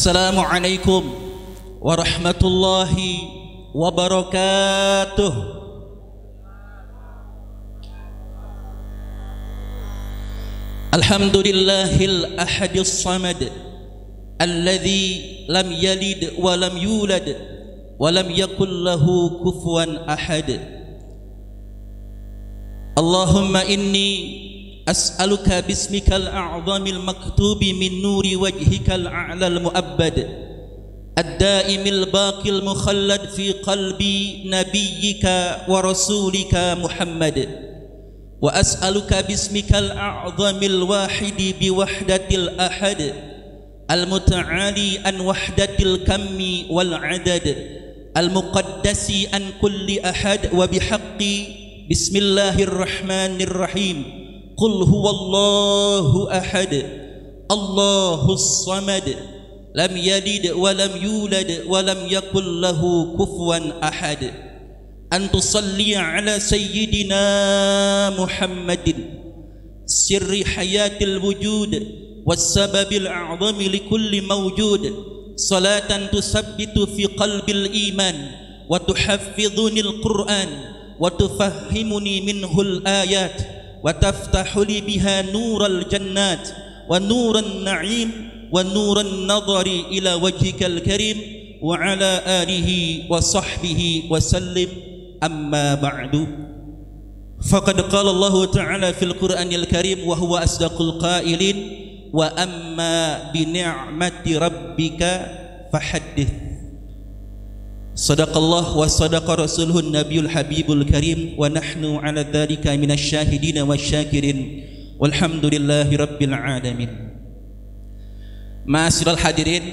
Assalamualaikum warahmatullahi wabarakatuh. Alhamdulillahil ahadis samad alladzi lam yalid wa lam yulad wa lam yakul lahu kufuwan ahad. Allahumma inni as'aluka bismikal a'zamil maktubi min nuri wajhikal a'lal mu'abbad ad-daimil baqil mukhallad fi qalbi nabiyyika wa rasulika Muhammad. Wa as'aluka bismikal a'zamil wahidi biwahdatil ahad al-muta'ali an wahdatil kammi wal adad al-muqaddasi an kulli ahad wa bihaqqi bismillahirrahmanirrahim. Qul huwallahu ahad Allahus samad lam yalid wa lam yulad wa lam yakul lahu kufuwan ahad. An tusalli ala sayyidina Muhammadin sirri hayatil wujud wassababil a'zami likulli mawjud salatan tusabbitu fi qalbil iman wa tuhaffidhunil Qur'an wa tufahhimuni minhul ayat wa taftahu li biha nural jannat wa nuran na'im wa nuran nadhari ila wajhikal karim wa ala alihi wa sahbihi wa sallim. Amma ba'du. Faqad qala Allah ta'ala fil Qur'anil Karim wa huwa asdaqul qailin wa amma bi ni'mati rabbika fahaddits. Sadaqallah wa sadaqa rasuluhun nabiyul habibul karim wa nahnu ala dzalika minasy syahidin wasyakirin walhamdulillahi rabbil alamin. Ma'asyiral hadirin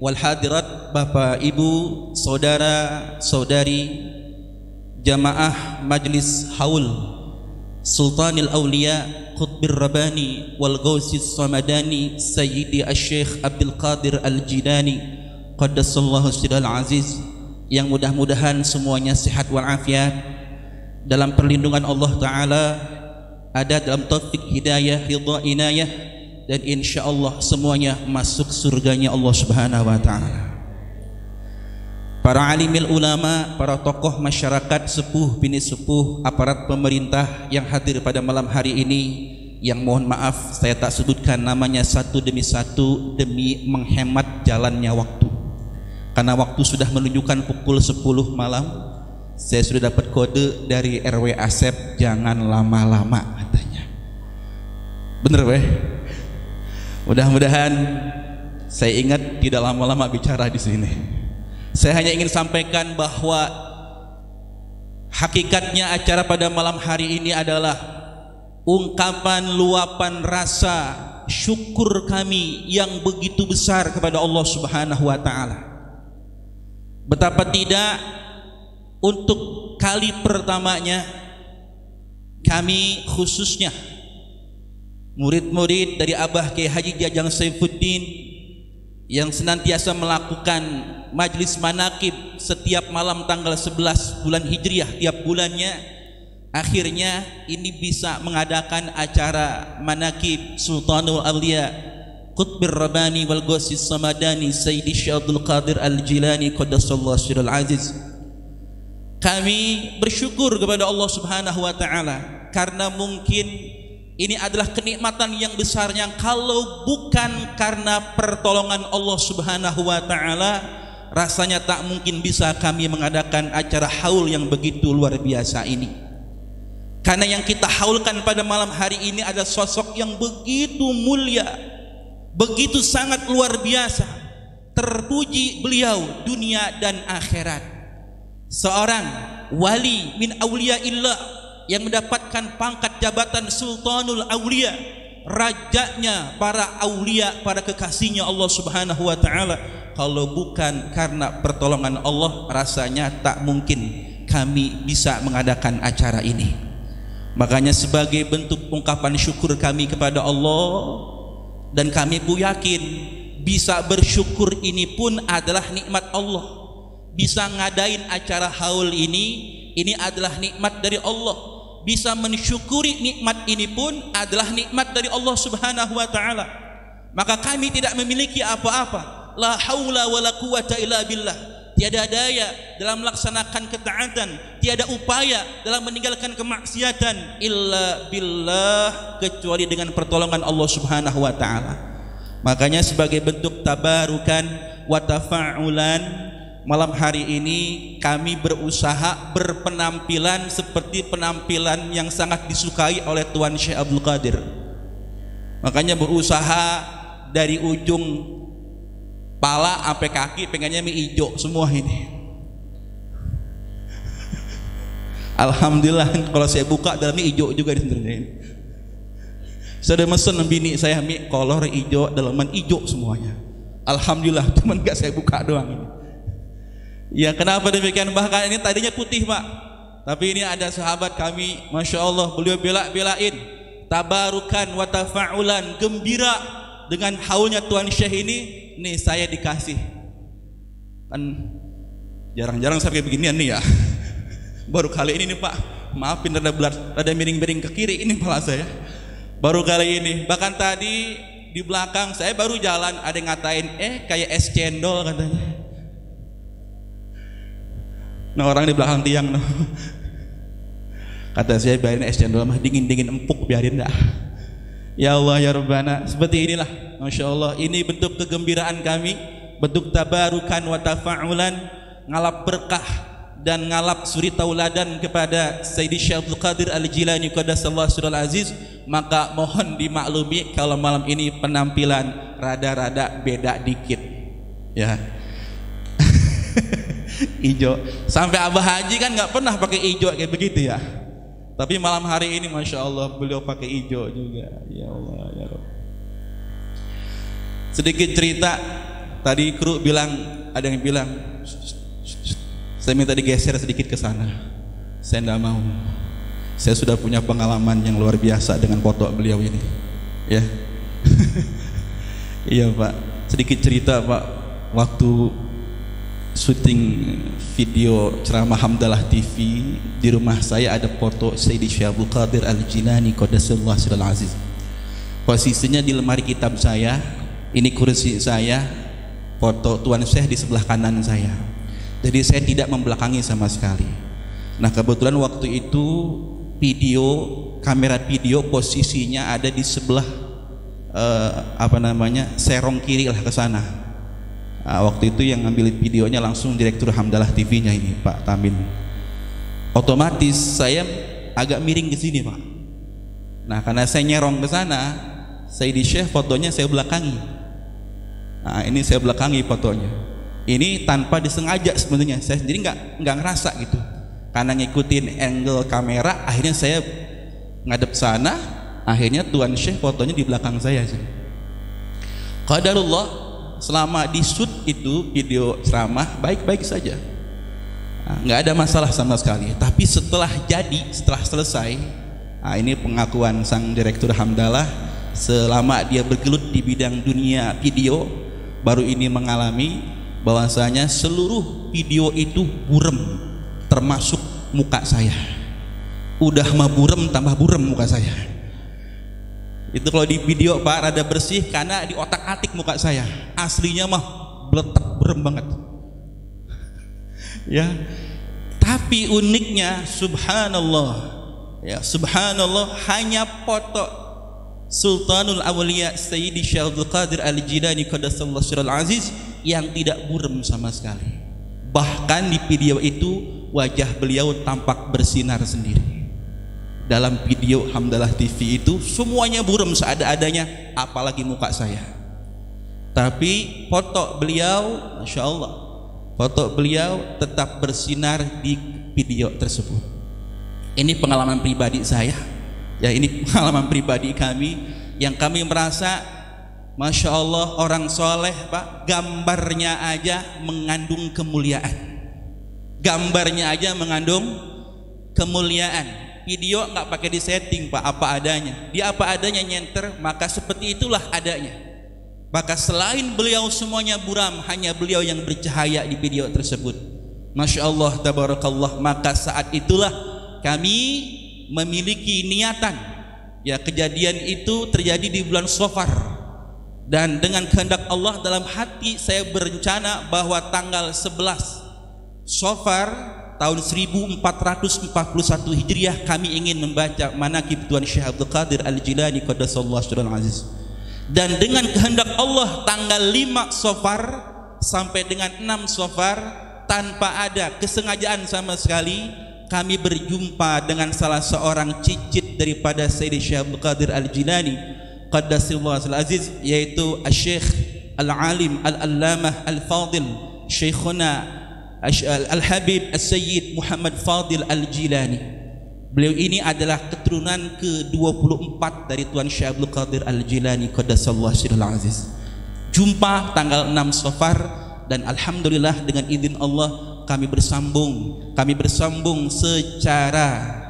wal hadirat, Bapak Ibu, saudara saudari jamaah Majlis Haul Sultanil Aulia Qutbir Rabbani wal Ghausis Samadani Sayyidi Asy-Syaikh Abdul Qadir Al-Jilani qaddasallahu sirral aziz, yang mudah-mudahan semuanya sehat walafiat dalam perlindungan Allah Ta'ala, ada dalam taufik hidayah, ridha, inayah, dan insyaallah semuanya masuk surganya Allah Subhanahu wa Ta'ala. Para alimil ulama, para tokoh masyarakat, sepuh bini sepuh, aparat pemerintah yang hadir pada malam hari ini, yang mohon maaf saya tak sebutkan namanya satu demi satu demi menghemat jalannya waktu. Karena waktu sudah menunjukkan pukul 10 malam, saya sudah dapat kode dari RW Asep, jangan lama-lama katanya. Bener weh? Mudah-mudahan saya ingat tidak lama-lama bicara di sini. Saya hanya ingin sampaikan bahwa hakikatnya acara pada malam hari ini adalah ungkapan luapan rasa syukur kami yang begitu besar kepada Allah Subhanahu wa Ta'ala. Betapa tidak, untuk kali pertamanya kami khususnya murid-murid dari Abah Kiai Haji Jajang Saifuddin yang senantiasa melakukan majlis manaqib setiap malam tanggal 11 bulan Hijriah tiap bulannya, akhirnya ini bisa mengadakan acara manaqib Sultanul Aulia Qutbir Rabbani wal Ghausis Samadani Sayyidi Syekh Abdul Qadir Al-Jilani qaddasallahu sirral aziz. Kami bersyukur kepada Allah Subhanahu wa Ta'ala karena mungkin ini adalah kenikmatan yang besarnya, kalau bukan karena pertolongan Allah Subhanahu wa Ta'ala rasanya tak mungkin bisa kami mengadakan acara haul yang begitu luar biasa ini. Karena yang kita haulkan pada malam hari ini adalah sosok yang begitu mulia, begitu sangat luar biasa, terpuji beliau dunia dan akhirat. Seorang wali min auliyaillah yang mendapatkan pangkat jabatan Sultanul Aulia, rajanya para aulia, para kekasihnya Allah Subhanahu wa Ta'ala. Kalau bukan karena pertolongan Allah, rasanya tak mungkin kami bisa mengadakan acara ini. Makanya sebagai bentuk ungkapan syukur kami kepada Allah, dan kami pun yakin bisa bersyukur ini pun adalah nikmat Allah. Bisa ngadain acara haul ini adalah nikmat dari Allah. Bisa mensyukuri nikmat ini pun adalah nikmat dari Allah Subhanahu wa Ta'ala. Maka kami tidak memiliki apa-apa, La haula wala quwata illa billah. Tiada daya dalam melaksanakan ketaatan, tiada upaya dalam meninggalkan kemaksiatan illa billah, kecuali dengan pertolongan Allah Subhanahu wa taala. Makanya sebagai bentuk tabarukan wa tafa'ulan, malam hari ini kami berusaha berpenampilan seperti penampilan yang sangat disukai oleh Tuan Syekh Abdul Qadir. Makanya berusaha dari ujung pala sampai kaki pengennya mie hijau semua ini. Alhamdulillah kalau saya buka dalam mie hijau juga di sini. Saya udah mesen bini saya mie kolor hijau, dalaman hijau semuanya. Alhamdulillah, cuman gak saya buka doang ini. Ya kenapa demikian? Bahkan ini tadinya putih Pak, tapi ini ada sahabat kami, Masya Allah, beliau bela-belain tabarukan wa tafa'ulan, gembira dengan haulnya Tuan Syekh ini. Nih saya dikasih, kan jarang-jarang saya kayak beginian nih ya. Baru kali ini nih Pak, maafin rada miring-miring ke kiri ini kepala saya. Baru kali ini, bahkan tadi di belakang saya baru jalan ada yang ngatain kayak es cendol katanya. Nah orang di belakang tiang no. Kata saya biarin es cendol mah dingin-dingin empuk, biarin dah. Ya Allah ya Rabbana, seperti inilah Masya Allah, ini bentuk kegembiraan kami, bentuk tabarukan wa tafa'ulan, ngalap berkah dan ngalap suri tauladan kepada Sayyidi Syekh Abdul Qadir Al-Jilani Qaddasallahu sirral aziz. Maka mohon dimaklumi kalau malam ini penampilan rada-rada beda dikit ya. Ijo, sampai Abah Haji kan nggak pernah pakai ijo kayak begitu ya, tapi malam hari ini Masya Allah beliau pakai ijo juga. Ya Allah ya Rabb. Sedikit cerita, tadi kru bilang, ada yang bilang saya minta digeser sedikit ke sana. Saya tidak mau. Saya sudah punya pengalaman yang luar biasa dengan foto beliau ini. Ya. Iya Pak. Sedikit cerita Pak. Waktu syuting video ceramah Hamdalah TV di rumah saya ada foto Sayyidi Syekh Abdul Qadir Al-Jilani Qaddasallahu sirral aziz. Posisinya di lemari kitab saya. Ini kursi saya, foto Tuan Syekh di sebelah kanan saya. Jadi saya tidak membelakangi sama sekali. Nah kebetulan waktu itu kamera video posisinya ada di sebelah serong kiri lah ke sana. Waktu itu yang ngambil videonya langsung Direktur Hamdalah TV-nya ini Pak Tamin. Otomatis saya agak miring ke sini Pak. Nah karena saya nyerong ke sana, Sayyidi Syekh fotonya saya belakangi. Nah ini saya belakangi fotonya. Ini tanpa disengaja sebenarnya, saya sendiri nggak ngerasa gitu. Karena ngikutin angle kamera, akhirnya saya ngadep sana. Akhirnya Tuan Syekh fotonya di belakang saya. Qadarullah, selama di shoot itu video ceramah baik-baik saja, nggak ada masalah sama sekali. Tapi setelah selesai, nah ini pengakuan sang Direktur Hamdalah, selama dia bergelut di bidang dunia video, baru ini mengalami bahwasanya seluruh video itu burem, termasuk muka saya. Udah mah burem tambah burem muka saya. Itu kalau di video Pak rada bersih karena di otak-atik muka saya. Aslinya mah beletak burem banget. Ya. Tapi uniknya subhanallah. Ya, subhanallah, hanya foto Sultanul Awliya Sayyidi Syekh Abdul Qadir Al-Jilani Qaddasallahu sirral aziz yang tidak burem sama sekali. Bahkan di video itu wajah beliau tampak bersinar sendiri. Dalam video Hamdalah TV itu semuanya burem seada-adanya, apalagi muka saya. Tapi foto beliau, Masya Allah, foto beliau tetap bersinar di video tersebut. Ini pengalaman pribadi saya. Ya ini pengalaman pribadi kami yang kami merasa Masya Allah orang soleh Pak, gambarnya aja mengandung kemuliaan. Gambarnya aja mengandung kemuliaan. Video nggak pakai disetting Pak, apa adanya. Dia apa adanya nyenter, maka seperti itulah adanya. Maka selain beliau semuanya buram, hanya beliau yang bercahaya di video tersebut. Masya Allah tabarakallah. Maka saat itulah kami memiliki niatan. Ya kejadian itu terjadi di bulan Safar. Dan dengan kehendak Allah dalam hati saya berencana bahwa tanggal 11 Safar tahun 1441 Hijriah kami ingin membaca manaqib Tuan Syekh Abdul Qadir Al-Jilani qaddasallahu sirrul aziz. Dan dengan kehendak Allah tanggal 5 Safar sampai dengan 6 Safar tanpa ada kesengajaan sama sekali kami berjumpa dengan salah seorang cicit daripada Sayyidi Syekh Abdul Qadir Al-Jilani qaddasallahu sirrul aziz, yaitu Syekh Al-Alim Al-Allamah Al-Fadil Syekhuna Al-Habib Al-Sayyid Muhammad Fadil Al-Jilani. Beliau ini adalah keturunan ke-24 dari Tuan Syekh Abdul Qadir Al-Jilani qaddasallahu sirrul aziz. Jumpa tanggal 6 Safar dan alhamdulillah dengan izin Allah kami bersambung secara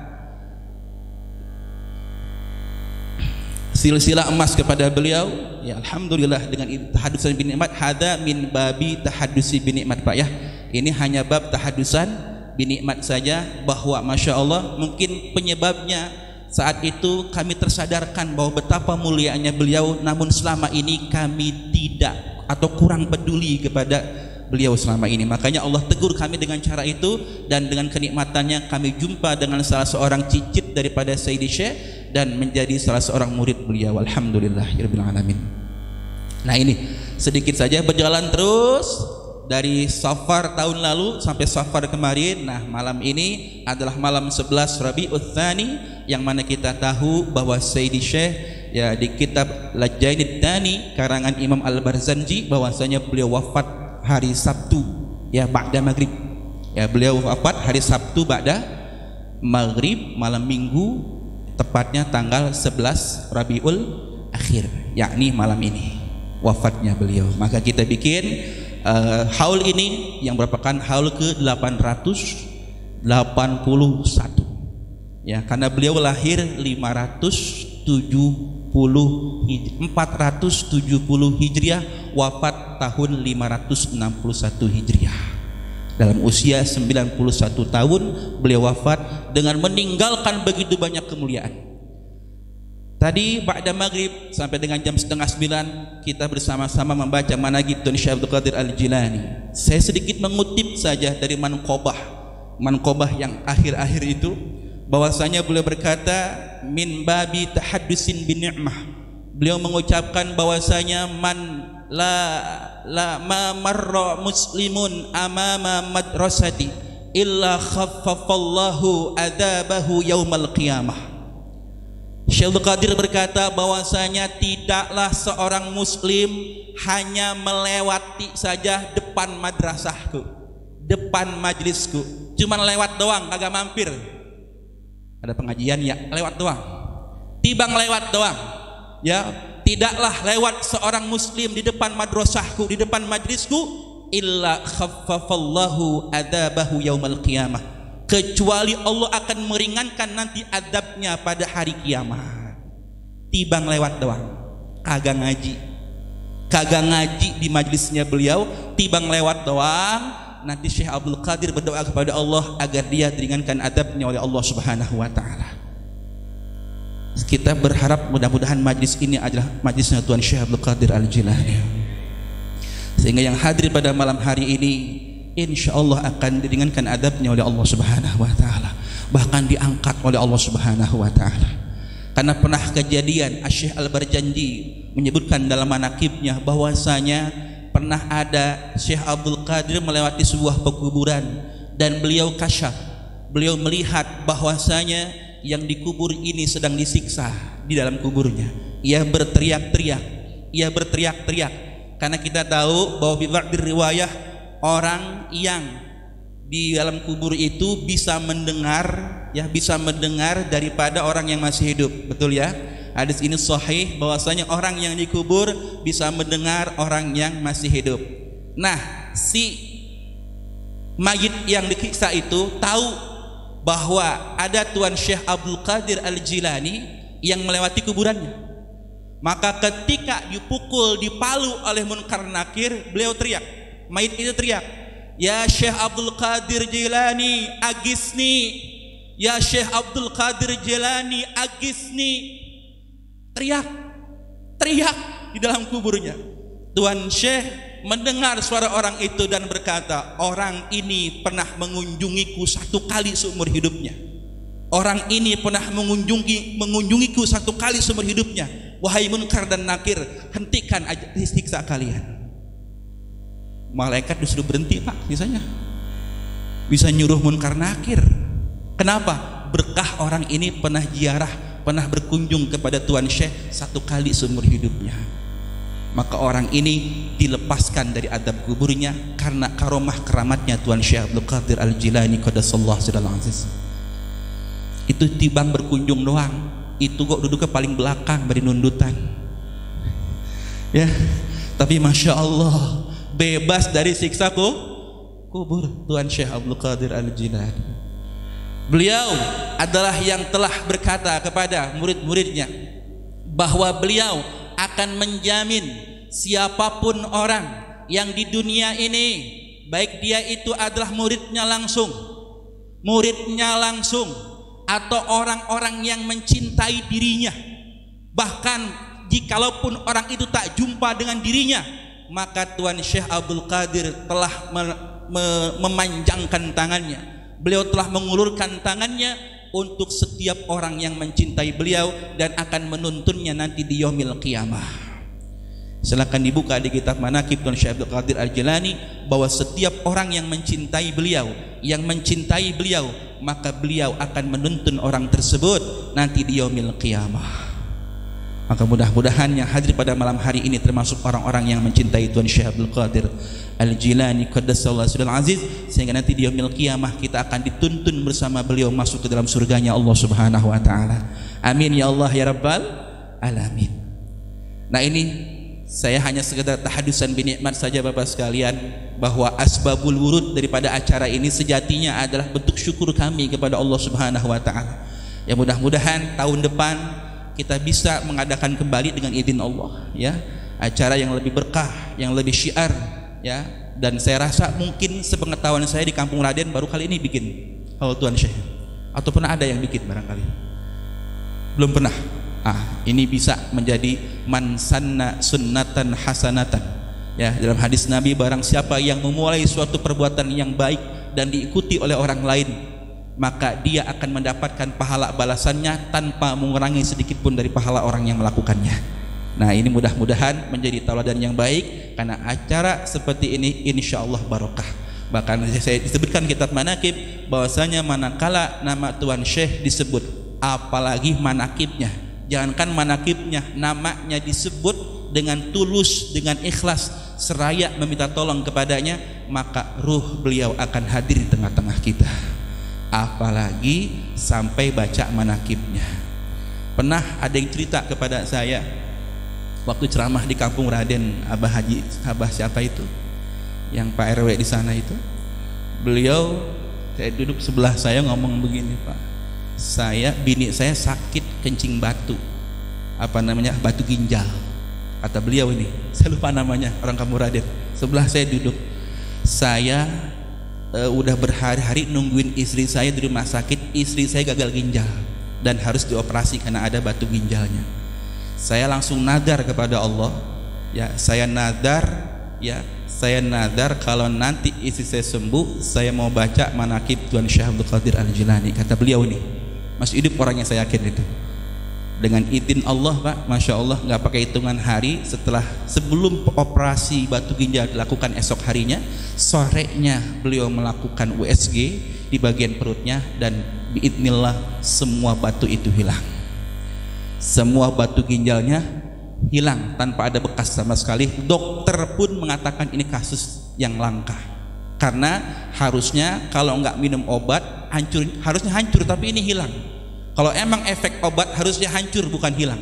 silsilah emas kepada beliau. Ya alhamdulillah dengan tahadusan bin nikmat, hada min babi tahadusi bin nikmat Pak ya. Ini hanya bab tahadusan bin nikmat saja, bahwa masya Allah mungkin penyebabnya saat itu kami tersadarkan bahwa betapa mulianya beliau, namun selama ini kami tidak atau kurang peduli kepada beliau selama ini. Makanya Allah tegur kami dengan cara itu, dan dengan kenikmatannya kami jumpa dengan salah seorang cicit daripada Sayyidi Syekh dan menjadi salah seorang murid beliau. Alhamdulillahirabbil alamin. Nah ini sedikit saja, berjalan terus dari Safar tahun lalu sampai Safar kemarin. Nah malam ini adalah malam 11 Rabiul Tsani, yang mana kita tahu bahwa Sayyidi Syekh ya di kitab Lajainid Dani karangan Imam Al-Barzanji bahwasanya beliau wafat hari Sabtu ya ba'da maghrib. Ya beliau wafat hari Sabtu ba'da maghrib, malam Minggu, tepatnya tanggal 11 Rabiul Akhir, yakni malam ini wafatnya beliau. Maka kita bikin haul ini yang merupakan haul ke-881 ya, karena beliau lahir 470 Hijriah, wafat tahun 561 Hijriah. Dalam usia 91 tahun beliau wafat dengan meninggalkan begitu banyak kemuliaan. Tadi ba'da maghrib sampai dengan jam 8:30 kita bersama-sama membaca manaqib Tuan Syekh Abdul Qadir Al-Jilani. Saya sedikit mengutip saja dari manqobah yang akhir-akhir itu, bahwasanya beliau berkata min babi tahaddusin bin ni'mah. Beliau mengucapkan bahwasanya man la marra muslimun amama madrasati illa khaffafallahu adabahu yaumal qiyamah. Syekh Abdul Qadir berkata bahwasanya tidaklah seorang muslim hanya melewati saja depan madrasahku, depan majlisku, cuma lewat doang, kagak mampir. Ada pengajian ya lewat doang, tibang lewat doang ya. Tidaklah lewat seorang muslim di depan madrasahku, di depan majlisku, illa khaffafallahu adabahu yaumal qiyamah, kecuali Allah akan meringankan nanti adabnya pada hari kiamat. Tibang lewat doang, kagak ngaji di majlisnya beliau, tibang lewat doang. Nanti Syekh Abdul Qadir berdoa kepada Allah agar dia diringankan adabnya oleh Allah Subhanahu wa taala. Kita berharap mudah-mudahan majlis ini adalah majlisnya Tuan Syekh Abdul Qadir Al-Jilani, sehingga yang hadir pada malam hari ini insya Allah akan diringankan adabnya oleh Allah Subhanahu wa taala, bahkan diangkat oleh Allah Subhanahu wa taala. Karena pernah kejadian Syekh Al-Barzanji menyebutkan dalam manaqibnya bahwasanya pernah ada Syekh Abdul Qadir melewati sebuah pekuburan dan beliau kasyaf, beliau melihat bahwasanya yang dikubur ini sedang disiksa di dalam kuburnya. Ia berteriak-teriak karena kita tahu bahwa di riwayah orang yang di dalam kubur itu bisa mendengar daripada orang yang masih hidup. Betul ya? Hadis ini sahih bahwasanya orang yang dikubur bisa mendengar orang yang masih hidup. Nah, si mayit yang disiksa itu tahu bahwa ada Tuan Syekh Abdul Qadir Al-Jilani yang melewati kuburannya. Maka ketika dipukul, dipalu oleh Munkar Nakir, beliau teriak, mayit itu teriak, ya Syekh Abdul Qadir Jilani agisni, ya Syekh Abdul Qadir Jilani agisni. Teriak di dalam kuburnya. Tuan Syekh mendengar suara orang itu dan berkata, orang ini pernah mengunjungiku 1 kali seumur hidupnya. Orang ini pernah mengunjungiku 1 kali seumur hidupnya. Wahai Munkar dan Nakir, hentikan siksa kalian. Malaikat disuruh berhenti, Pak, misalnya. Bisa nyuruh Munkar Nakir. Kenapa? Berkah orang ini pernah ziarah, pernah berkunjung kepada Tuan Syekh 1 kali seumur hidupnya. Maka orang ini dilepaskan dari adab kuburnya karena karomah keramatnya Tuan Syekh Abdul Qadir Al-Jilani Qaddasallahu sirral aziz. Itu tibang berkunjung doang, itu kok duduknya paling belakang dari nundutan, ya. Tapi masya Allah, bebas dari siksa kubur Tuan Syekh Abdul Qadir Al-Jilani. Beliau adalah yang telah berkata kepada murid-muridnya bahwa beliau akan menjamin siapapun orang yang di dunia ini, baik dia itu adalah muridnya langsung atau orang-orang yang mencintai dirinya, bahkan jikalaupun orang itu tak jumpa dengan dirinya, maka Tuan Syekh Abdul Qadir telah memanjangkan tangannya, beliau telah mengulurkan tangannya untuk setiap orang yang mencintai beliau dan akan menuntunnya nanti di yaumil qiyamah. Silakan dibuka di kitab Manaqib Tuan Syekh Abdul Qadir Al-Jilani bahwa setiap orang yang mencintai beliau, maka beliau akan menuntun orang tersebut nanti di yaumil qiyamah. Maka mudah-mudahan yang hadir pada malam hari ini termasuk orang-orang yang mencintai Tuan Syekh Abdul Qadir Al-Jilani Qaddasallahu sirral aziz, sehingga nanti di yaumil qiyamah kita akan dituntun bersama beliau masuk ke dalam surganya Allah Subhanahu wa taala. Amin ya Allah ya rabbal alamin. Nah, ini saya hanya sekedar tahadusan binikmat saja Bapak sekalian, bahwa asbabul wurud daripada acara ini sejatinya adalah bentuk syukur kami kepada Allah Subhanahu wa taala. Ya, mudah-mudahan tahun depan kita bisa mengadakan kembali dengan izin Allah, ya, acara yang lebih berkah, yang lebih syiar, ya. Dan saya rasa mungkin sepengetahuan saya di Kampung Raden baru kali ini bikin kalau Tuan Syekh, atau pernah ada yang bikin barangkali belum pernah. Ini bisa menjadi man sanna sunnatan hasanatan, ya, dalam hadis Nabi, barang siapa yang memulai suatu perbuatan yang baik dan diikuti oleh orang lain, maka dia akan mendapatkan pahala balasannya tanpa mengurangi sedikit pun dari pahala orang yang melakukannya. Nah, ini mudah-mudahan menjadi tauladan yang baik, karena acara seperti ini insya Allah barokah. Bahkan saya disebutkan kitab Manaqib bahwasanya manakala nama Tuan Syekh disebut, apalagi manaqibnya, jangankan manaqibnya, namanya disebut dengan tulus, dengan ikhlas, seraya meminta tolong kepadanya, maka ruh beliau akan hadir di tengah-tengah kita. Apalagi sampai baca manaqibnya. Pernah ada yang cerita kepada saya waktu ceramah di Kampung Raden, Abah siapa itu, yang Pak RW di sana itu, beliau, saya duduk sebelah saya, ngomong begini, Pak, bini saya sakit kencing batu, batu ginjal, kata beliau ini, saya lupa namanya, orang Kampung Raden. Sebelah saya duduk, saya udah berhari-hari nungguin istri saya di rumah sakit, istri saya gagal ginjal dan harus dioperasi karena ada batu ginjalnya. Saya langsung nadar kepada Allah, ya, saya nadar kalau nanti istri saya sembuh, saya mau baca manaqib Tuan Syekh Abdul Qadir Al-Jilani. Kata beliau ini masih hidup orangnya, saya yakin itu. Dengan izin Allah, Pak, masya Allah, nggak pakai hitungan hari, sebelum operasi batu ginjal dilakukan esok harinya, sorenya beliau melakukan USG di bagian perutnya, dan biidznillah semua batu itu hilang. Semua batu ginjalnya hilang tanpa ada bekas sama sekali. Dokter pun mengatakan ini kasus yang langka, karena harusnya kalau nggak minum obat harusnya hancur, tapi ini hilang. Kalau emang efek obat harusnya hancur bukan hilang.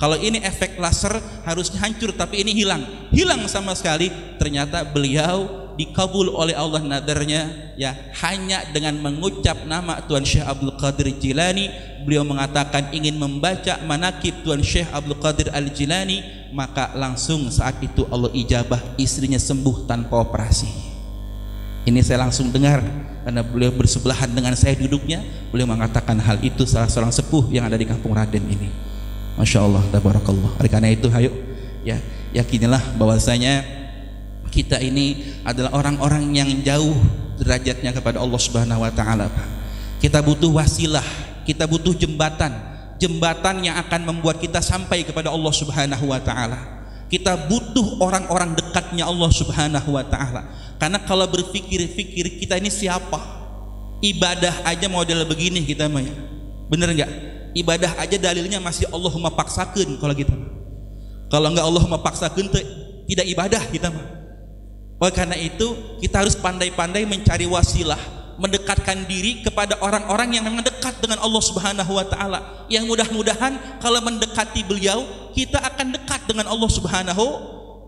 Kalau ini efek laser harusnya hancur, tapi ini hilang sama sekali. Ternyata beliau dikabul oleh Allah nadarnya, ya, hanya dengan mengucap nama Tuan Syekh Abdul Qadir Jilani. Beliau mengatakan ingin membaca manaqib Tuan Syekh Abdul Qadir Al-Jilani, maka langsung saat itu Allah ijabah, istrinya sembuh tanpa operasi. Ini saya langsung dengar karena beliau bersebelahan dengan saya duduknya. Beliau mengatakan hal itu, salah seorang sepuh yang ada di Kampung Raden ini. Masya Allah, tabarakallah. Oleh karena itu, ayo Ya, yakinilah bahwasanya kita ini adalah orang-orang yang jauh derajatnya kepada Allah Subhanahu wa taala, Pak. Kita butuh wasilah, kita butuh jembatan yang akan membuat kita sampai kepada Allah Subhanahu wa taala. Kita butuh orang-orang dekatnya Allah Subhanahu wa taala. Karena kalau berpikir-pikir kita ini siapa? Ibadah aja model begini kita mah ya. Bener enggak? Ibadah aja dalilnya masih Allahumma paksakeun kalau gitu. Kalau enggak Allahumma paksakeun tidak ibadah kita mah. Oleh karena itu kita harus pandai-pandai mencari wasilah, mendekatkan diri kepada orang-orang yang memang dekat dengan Allah Subhanahu wa taala. Yang mudah-mudahan kalau mendekati beliau kita akan dekat dengan Allah Subhanahu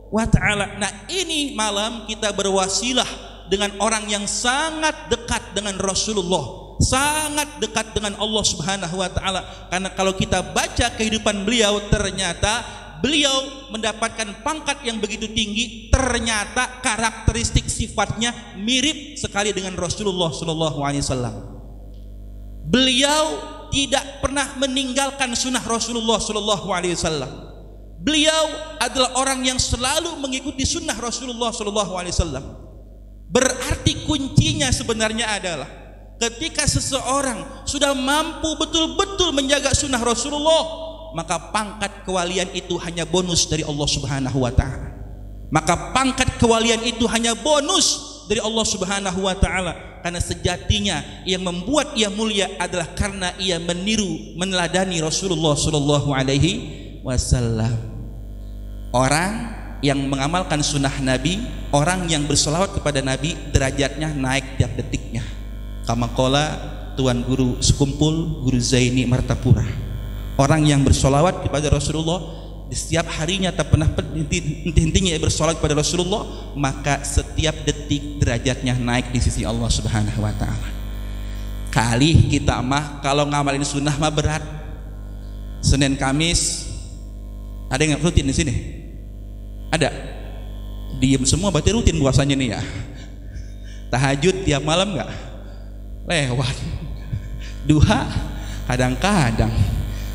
wa taala. Nah, ini malam kita berwasilah dengan orang yang sangat dekat dengan Rasulullah, sangat dekat dengan Allah Subhanahu wa taala. Karena kalau kita baca kehidupan beliau, ternyata beliau mendapatkan pangkat yang begitu tinggi, ternyata karakteristik sifatnya mirip sekali dengan Rasulullah sallallahu alaihi wasallam. Beliau tidak pernah meninggalkan sunnah Rasulullah sallallahu alaihi wasallam. Beliau adalah orang yang selalu mengikuti sunnah Rasulullah sallallahu alaihi wasallam. Berarti kuncinya sebenarnya adalah ketika seseorang sudah mampu betul-betul menjaga sunnah Rasulullah, maka pangkat kewalian itu hanya bonus dari Allah Subhanahu wa taala. Maka pangkat kewalian itu hanya bonus dari Allah Subhanahu wa taala, karena sejatinya yang membuat ia mulia adalah karena ia meniru, meneladani Rasulullah sallallahu alaihi wasallam. Orang yang mengamalkan sunnah Nabi, orang yang berselawat kepada Nabi, derajatnya naik tiap detiknya. Kama qala Tuan Guru Sekumpul, Guru Zaini Martapura. Orang yang bersolawat kepada Rasulullah di setiap harinya tak pernah henti-hentinya bersolawat kepada Rasulullah, maka setiap detik derajatnya naik di sisi Allah Subhanahu wa taala. Kali kita mah kalau ngamalin sunnah mah berat. Senin Kamis ada yang rutin di sini? Ada? Diem semua berarti rutin puasanya nih ya. Tahajud tiap malam enggak? Lewat. Duha kadang-kadang.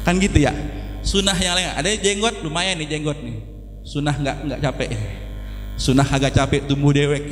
Kan gitu ya. Sunnah yang lain ada jenggot, lumayan nih jenggot nih. Sunnah enggak capek. Sunnah agak capek tumbuh dewek.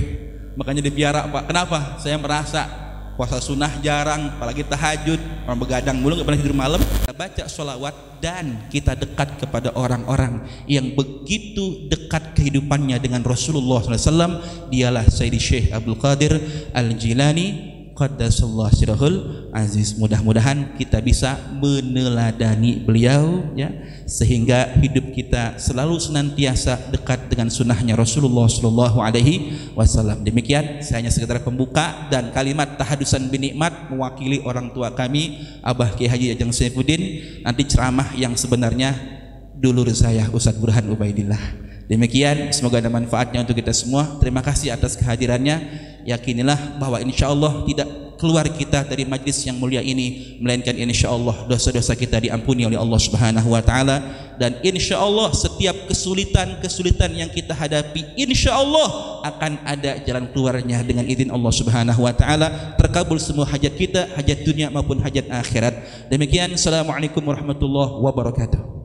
Makanya dipiara, Pak. Kenapa? Saya merasa puasa sunnah jarang, apalagi tahajud, orang begadang mulu enggak pernah tidur malam. Kita baca sholawat dan kita dekat kepada orang-orang yang begitu dekat kehidupannya dengan Rasulullah SAW. Dialah Sayyidi Syekh Abdul Qadir Al-Jilani Qaddasallahu sirrahul aziz. Mudah-mudahan kita bisa meneladani beliau ya, sehingga hidup kita selalu senantiasa dekat dengan sunnahnya Rasulullah sallallahu alaihi wasallam. Demikian, saya hanya sekedar pembuka dan kalimat tahadusan binikmat mewakili orang tua kami Abah Kiai Haji Ajeng Saifuddin. Nanti ceramah yang sebenarnya dulur saya Ustadz Burhan Ubaidillah. Demikian, semoga ada manfaatnya untuk kita semua. Terima kasih atas kehadirannya. Yakinilah bahwa insya Allah tidak keluar kita dari majlis yang mulia ini melainkan insya Allah dosa-dosa kita diampuni oleh Allah Subhanahu wa taala, dan insya Allah setiap kesulitan yang kita hadapi insya Allah akan ada jalan keluarnya dengan izin Allah Subhanahu wa taala. Terkabul semua hajat kita, hajat dunia maupun hajat akhirat. Demikian, assalamualaikum warahmatullahi wabarakatuh.